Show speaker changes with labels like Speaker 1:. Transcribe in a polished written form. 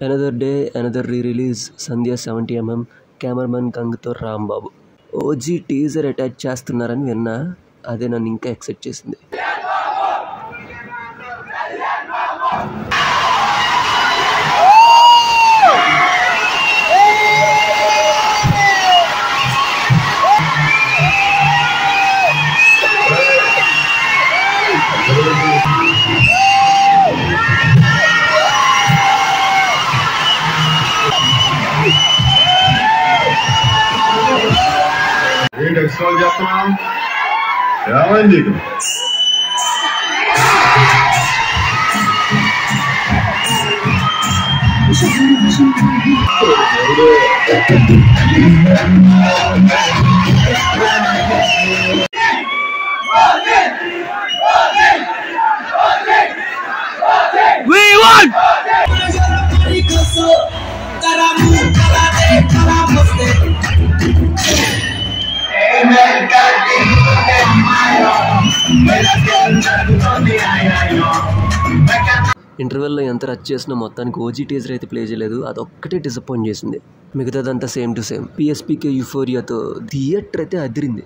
Speaker 1: Another day another re-release Sandhya 70mm cameraman గంగతో Rambabu. OG teaser attach చేస్తున్నారని విన్నా, అదే నన్ను ఇంకా ఎక్సైట్ చేసింది.
Speaker 2: ఎక్స్ట్రాల్ చేస్తున్నాం ఏమైంది నీకు?
Speaker 1: ఇంటర్వెల్లో ఎంత రచ్ చేసినా మొత్తానికి ఓజీ టీజర్ అయితే ప్లే చేయలేదు. అదొక్కటే డిసప్పాయింట్ చేసింది. మిగతాదంతా సేమ్ టు సేమ్. పిఎస్పీకే యూఫోరియాతో థియేటర్ అయితే అదిరింది.